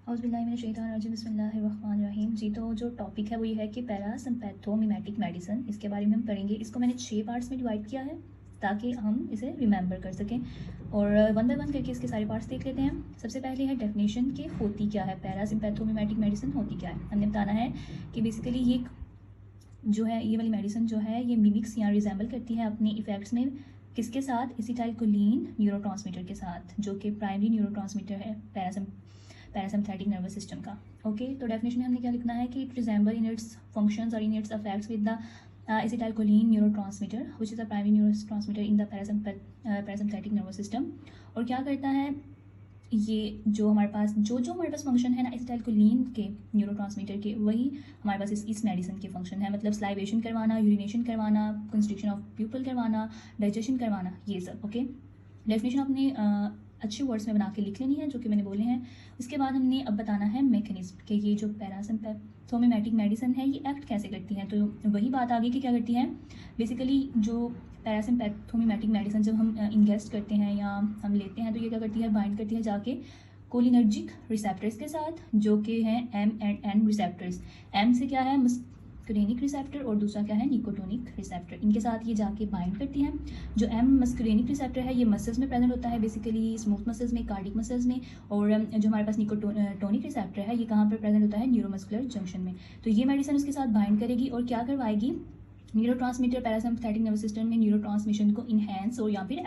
औज़ुबिल्लाहिमिनश्शैतानिर्रजीम बिस्मिल्लाहिर्रहमानिर्रहीम। जी, तो जो टॉपिक है वो ये है कि पैरासिम्पैथोमिमेटिक मेडिसिन, इसके बारे में हम पढ़ेंगे। इसको मैंने 6 पार्ट्स में डिवाइड किया है ताकि हम इसे रिमेंबर कर सकें, और वन बाय वन करके इसके सारे पार्ट्स देख लेते हैं। सबसे पहले है डेफिनेशन कि होती क्या है, पैरासिम्पैथोमिमेटिक मेडिसिन होती क्या है। हमने बताना है कि बेसिकली ये जो है, ये वाली मेडिसिन जो है ये मिमिक्स या रिजेंबल करती है अपने इफ़ेक्ट्स में किसके साथ, एसिटाइलकोलिन न्यूरोट्रांसमीटर के साथ, जो कि प्राइमरी न्यूरोट्रांसमीटर है पैरासिम्पैथेटिक नर्वस सिस्टम का। ओके, तो डेफिनेशन में हमने क्या लिखना है कि it resemble in its functions और in its effects with the acetylcholine neurotransmitter which is a primary neurotransmitter in the parasympathetic nervous system. और क्या करता है ये, जो हमारे पास फंक्शन है ना एसिटाइलकोलिन के न्यूरोट्रांसमीटर के, वही हमारे पास इस मेडिसिन के फंक्शन है। मतलब स्लाइवेशन करवाना, यूरिनेशन करवाना, कंस्ट्रिक्शन ऑफ प्यूपल करवाना, डाइजेशन करवाना, ये सब। ओके, डेफिनेशन अपने अच्छे वर्ड्स में बना के लिख लेनी है जो कि मैंने बोले हैं। उसके बाद हमने अब बताना है मैकेनिज्म कि ये जो पैरासिम्पैथोमिमेटिक मेडिसिन है ये एक्ट कैसे करती है। तो वही बात आगे की क्या करती है, बेसिकली जो पैरासिम्पैथोमिमेटिक मेडिसिन जब हम इंगेस्ट करते हैं या हम लेते हैं तो ये क्या करती है, बाइंड करती है जाके कोलिनर्जिक रिसेप्टर्स के साथ, जो कि हैं M and N receptors. M से क्या है, मस्करेनिक रिसेप्टर, और दूसरा क्या है, निकोटोनिक रिसेप्टर। इनके साथ ये जाके बाइंड करती हैं। जो एम मस्करेनिक रिसेप्टर है ये मसल्स में प्रेजेंट होता है, बेसिकली स्मूथ मसल्स में, कार्डिक मसल्स में। और जो हमारे पास निकोटोनिक रिसेप्टर है ये कहाँ पर प्रेजेंट होता है, न्यूरोमस्कुलर जंक्शन में। तो ये मेडिसिन उसके साथ बाइंड करेगी और क्या करवाएगी, न्यूरोट्रांसमीटर पैरासिम्पैथेटिक नर्वस सिस्टम में न्यूरोट्रांसमिशन को इन्हेंस और या फिर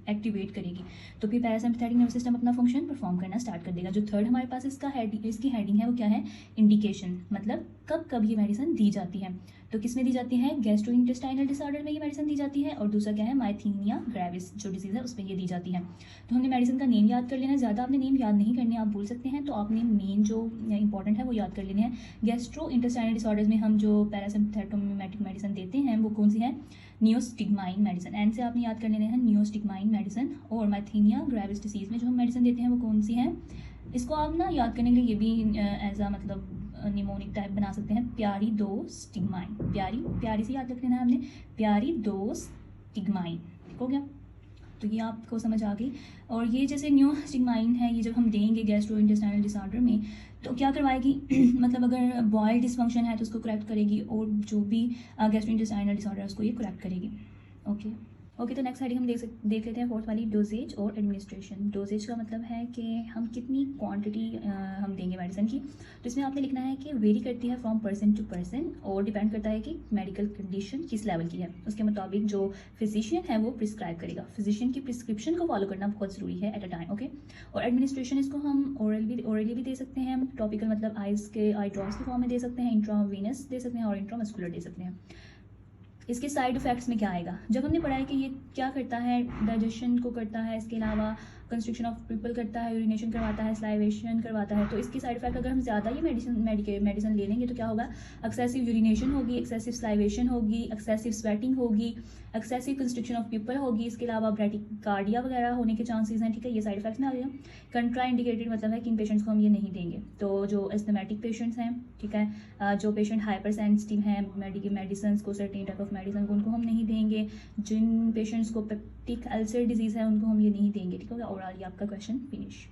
एक्टिवेट करेगी। तो फिर पैरासिम्पैथेटिक नर्वस सिस्टम अपना फंक्शन परफॉर्म करना स्टार्ट कर देगा। जो थर्ड हमारे पास इसकी हेडिंग है वो क्या है, इंडिकेशन, मतलब कब कब ये मेडिसिन दी जाती है। तो किस में दी जाती है, गैस्ट्रोइंटेस्टाइनल डिसऑर्डर में ये मेडिसिन दी जाती है, और दूसरा क्या है, माइथीनिया ग्रेविस जो डिजीज़ है उसमें ये दी जाती है। तो हमने मेडिसिन का नेम याद कर लेना है, ज़्यादा आपने नेम याद नहीं करने, आप भूल सकते हैं। तो आपने मेन जो इंपॉर्टेंट है वो याद कर लेने हैं। गैस्ट्रोइंटेस्टाइनल डिसऑर्डर्स में हम जो पैरासिम्पैथोमिमेटिक मेडिसिन देते हैं वो कौन सी है, नियोस्टिग्माइन मेडिसिन। एन से आपने याद कर लेने हैं, नियोस्टिग्माइन मेडिसिन। और माइथीनिया ग्रेविस डिसीज़ में जो हम मेडिसिन देते हैं वो कौन सी है, इसको आप ना याद करने के लिए ये भी एज अ मतलब निमोनिक टाइप बना सकते हैं, प्यारिडोस्टिग्माइन। प्यारी से याद रख लेना है हमने, प्यारिडोस्टिग्माइन। ठीक हो गया, तो ये आपको समझ आ गई। और ये जैसे नियोस्टिग्माइन है, ये जब हम देंगे गैस्ट्रोइंटेस्टाइनल डिसऑर्डर में तो क्या करवाएगी मतलब अगर बॉयल डिसफंक्शन है तो उसको करेक्ट करेगी, और जो भी गैस्ट्रोइंटेस्टाइनल डिसऑर्डर है उसको ये करेक्ट करेगी। ओके, तो नेक्स्ट हेडिंग हम देख लेते हैं, फोर्थ वाली, डोजेज और एडमिनिस्ट्रेशन। डोजेज का मतलब है कि हम कितनी क्वांटिटी हम देंगे मेडिसिन की। तो इसमें आपने लिखना है कि वेरी करती है फ्रॉम पर्सन टू पर्सन, और डिपेंड करता है कि मेडिकल कंडीशन किस लेवल की है, उसके मुताबिक जो फिजिशियन है वो प्रिस्क्राइब करेगा। फिजिशियन की प्रिस्क्रिप्शन को फॉलो करना बहुत ज़रूरी है एट अ टाइम। ओके, और एडमिनिस्ट्रेशन इसको हम ओरली भी दे सकते हैं, टॉपिकल मतलब आइज़ के आई ड्रॉप्स के फॉर्म में दे सकते हैं, इंट्रावीनस दे सकते हैं, और इंट्रामस्कुलर दे सकते हैं। इसके साइड इफ़ेक्ट्स में क्या आएगा, जब हमने पढ़ा है कि ये क्या करता है, डाइजेशन को करता है, इसके अलावा कंस्ट्रिक्शन ऑफ पीपल करता है, यूरिनेशन करवाता है, स्लाइवेशन करवाता है। तो इसकी साइड इफेक्ट अगर हम ज़्यादा ये मेडिसिन ले लेंगे तो क्या होगा, एक्सेसिव यूरिनेशन होगी, एक्सेसिव स्लाइवेशन होगी, एक्सेसिव स्वेटिंग होगी, एक्सेसिव कंस्ट्रिक्शन ऑफ पीपल होगी, इसके अलावा ब्रैटिकार्डिया वगैरह होने के चांसेस हैं। ठीक है, ये साइड इफेक्ट्स में आ गया। कंट्रा इंडिकेटेड मतलब है कि इन पेशेंट्स को हम ये नहीं देंगे। तो जो एस्थमेटिक पेशेंट्स हैं, ठीक है, जो पेशेंट हाइपर सेंसिटिव हैं मेडिसिन को, सर्टेन टाइप ऑफ मेडिसिन को, उनको हम नहीं देंगे। जिन पेशेंट्स को पेप्टिक अल्सर डिजीज़ है उनको हम ये नहीं देंगे। ठीक होगा, और ये आपका क्वेश्चन फिनिश।